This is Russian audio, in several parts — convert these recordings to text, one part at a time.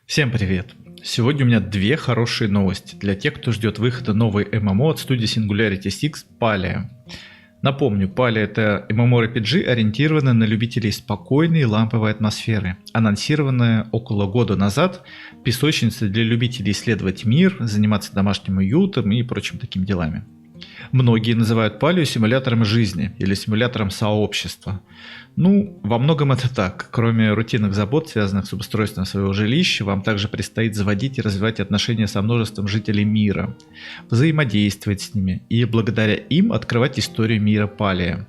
Всем привет! Сегодня у меня две хорошие новости для тех, кто ждет выхода новой ММО от студии Singularity 6 Palia. Напомню, Palia — это MMORPG, ориентированная на любителей спокойной ламповой атмосферы, анонсированная около года назад, песочница для любителей исследовать мир, заниматься домашним уютом и прочим таким делами. Многие называют Palia симулятором жизни или симулятором сообщества. Во многом это так. Кроме рутинных забот, связанных с обустройством своего жилища, вам также предстоит заводить и развивать отношения со множеством жителей мира, взаимодействовать с ними и благодаря им открывать историю мира Palia.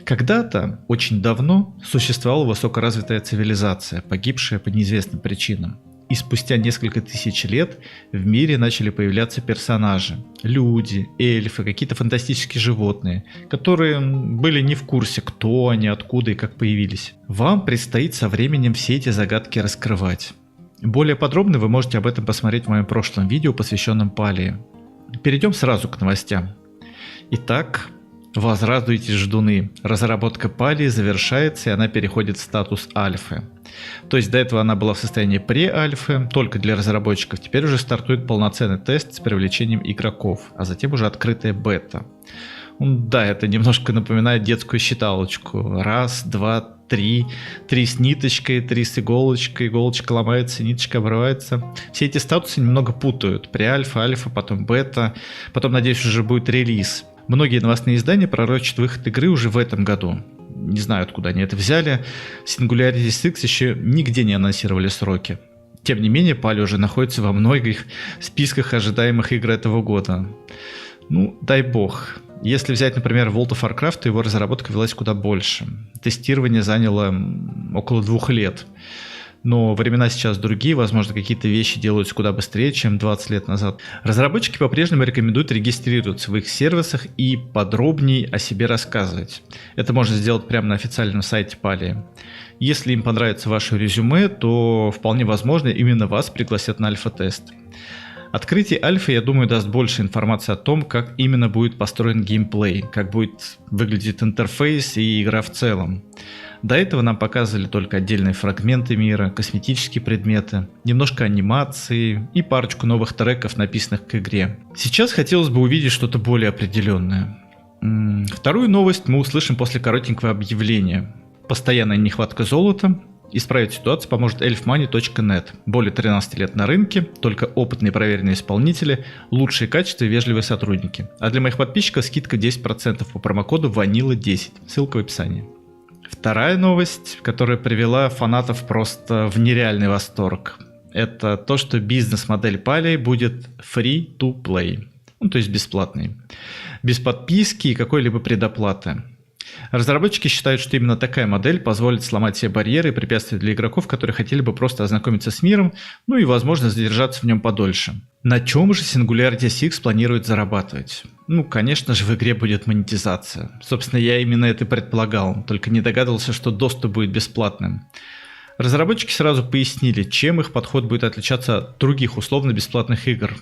Когда-то, очень давно, существовала высокоразвитая цивилизация, погибшая по неизвестным причинам. И спустя несколько тысяч лет в мире начали появляться персонажи. Люди, эльфы, какие-то фантастические животные, которые были не в курсе, кто они, откуда и как появились. Вам предстоит со временем все эти загадки раскрывать. Более подробно вы можете об этом посмотреть в моем прошлом видео, посвященном Palia. Перейдем сразу к новостям. Итак, возрадуйтесь, ждуны. Разработка Palia завершается, и она переходит в статус альфы. То есть до этого она была в состоянии пре-альфы, только для разработчиков. Теперь уже стартует полноценный тест с привлечением игроков, а затем уже открытая бета. Да, это немножко напоминает детскую считалочку. Раз, два, три. Три с ниточкой, три с иголочкой. Иголочка ломается, ниточка обрывается. Все эти статусы немного путают. Пре-альфа, альфа, потом бета. Потом, надеюсь, уже будет релиз. Многие новостные издания пророчат выход игры уже в этом году. Не знаю, откуда они это взяли. Singularity 6 еще нигде не анонсировали сроки. Тем не менее, Palia уже находится во многих списках ожидаемых игр этого года. Дай бог. Если взять, например, World of Warcraft, то его разработка велась куда больше. Тестирование заняло около 2 лет. Но времена сейчас другие, возможно, какие-то вещи делаются куда быстрее, чем 20 лет назад. Разработчики по-прежнему рекомендуют регистрироваться в их сервисах и подробнее о себе рассказывать. Это можно сделать прямо на официальном сайте Palia. Если им понравится ваше резюме, то вполне возможно именно вас пригласят на альфа-тест. Открытие альфы, я думаю, даст больше информации о том, как именно будет построен геймплей, как будет выглядеть интерфейс и игра в целом. До этого нам показывали только отдельные фрагменты мира, косметические предметы, немножко анимации и парочку новых треков, написанных к игре. Сейчас хотелось бы увидеть что-то более определенное. Вторую новость мы услышим после коротенького объявления. Постоянная нехватка золота. Исправить ситуацию поможет elfmoney.net. Более 13 лет на рынке, только опытные проверенные исполнители, лучшие качества и вежливые сотрудники. А для моих подписчиков скидка 10% по промокоду Vanilla10. Ссылка в описании. Вторая новость, которая привела фанатов просто в нереальный восторг, это то, что бизнес-модель Palia будет free to play, то есть бесплатный, без подписки и какой-либо предоплаты. Разработчики считают, что именно такая модель позволит сломать все барьеры и препятствия для игроков, которые хотели бы просто ознакомиться с миром, и, возможно, задержаться в нем подольше. На чем же Singularity 6 планирует зарабатывать? Конечно же, в игре будет монетизация. Собственно, я именно это предполагал, только не догадывался, что доступ будет бесплатным. Разработчики сразу пояснили, чем их подход будет отличаться от других условно-бесплатных игр.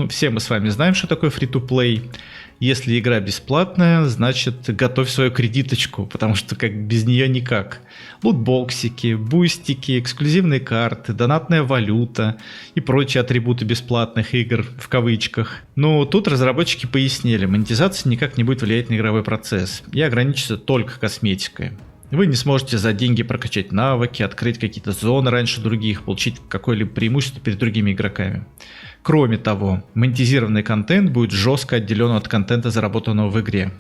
Все мы с вами знаем, что такое free-to-play. Если игра бесплатная, значит готовь свою кредиточку, потому что без нее никак. Лутбоксики, бустики, эксклюзивные карты, донатная валюта и прочие атрибуты бесплатных игр в кавычках. Но тут разработчики пояснили, монетизация никак не будет влиять на игровой процесс и ограничится только косметикой. Вы не сможете за деньги прокачать навыки, открыть какие-то зоны раньше других, получить какое-либо преимущество перед другими игроками. Кроме того, монетизированный контент будет жестко отделен от контента, заработанного в игре.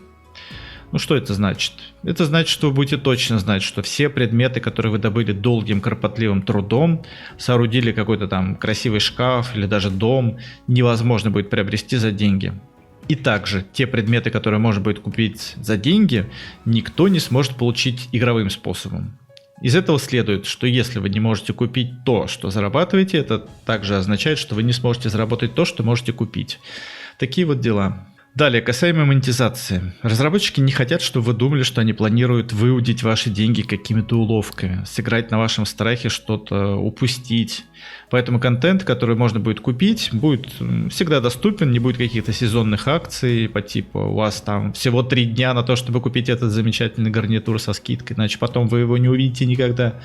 Что это значит? Это значит, что вы будете точно знать, что все предметы, которые вы добыли долгим кропотливым трудом, соорудили какой-то там красивый шкаф или даже дом, невозможно будет приобрести за деньги. И также те предметы, которые можно будет купить за деньги, никто не сможет получить игровым способом. Из этого следует, что если вы не можете купить то, что зарабатываете, это также означает, что вы не сможете заработать то, что можете купить. Такие вот дела. Далее, касаемо монетизации. Разработчики не хотят, чтобы вы думали, что они планируют выудить ваши деньги какими-то уловками, сыграть на вашем страхе, что-то упустить. Поэтому контент, который можно будет купить, будет всегда доступен, не будет каких-то сезонных акций по типу у вас там всего 3 дня на то, чтобы купить этот замечательный гарнитур со скидкой, иначе потом вы его не увидите никогда.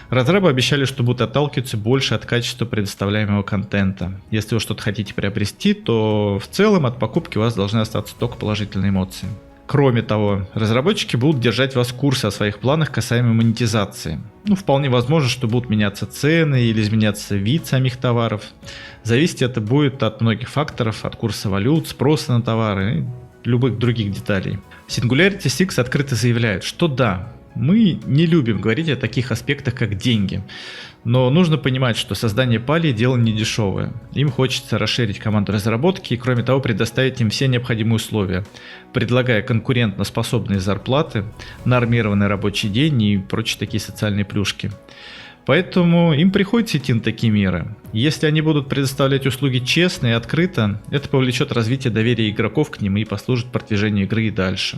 Разрабы обещали, что будут отталкиваться больше от качества предоставляемого контента. Если вы что-то хотите приобрести, то в целом от покупки у вас должны остаться только положительные эмоции. Кроме того, разработчики будут держать вас в курсе о своих планах касаемо монетизации. Вполне возможно, что будут меняться цены или изменяться вид самих товаров. Зависеть это будет от многих факторов, от курса валют, спроса на товары и любых других деталей. Singularity Six открыто заявляет, что да, мы не любим говорить о таких аспектах, как деньги. Но нужно понимать, что создание Пали – дело не дешевое. Им хочется расширить команду разработки и, кроме того, предоставить им все необходимые условия, предлагая конкурентоспособные зарплаты, нормированный рабочий день и прочие такие социальные плюшки. Поэтому им приходится идти на такие меры. Если они будут предоставлять услуги честно и открыто, это повлечет развитие доверия игроков к ним и послужит продвижению игры и дальше.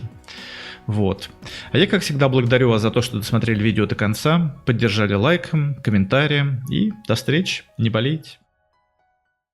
Вот. А я, как всегда, благодарю вас за то, что досмотрели видео до конца, поддержали лайком, комментарием и до встречи, не болейте.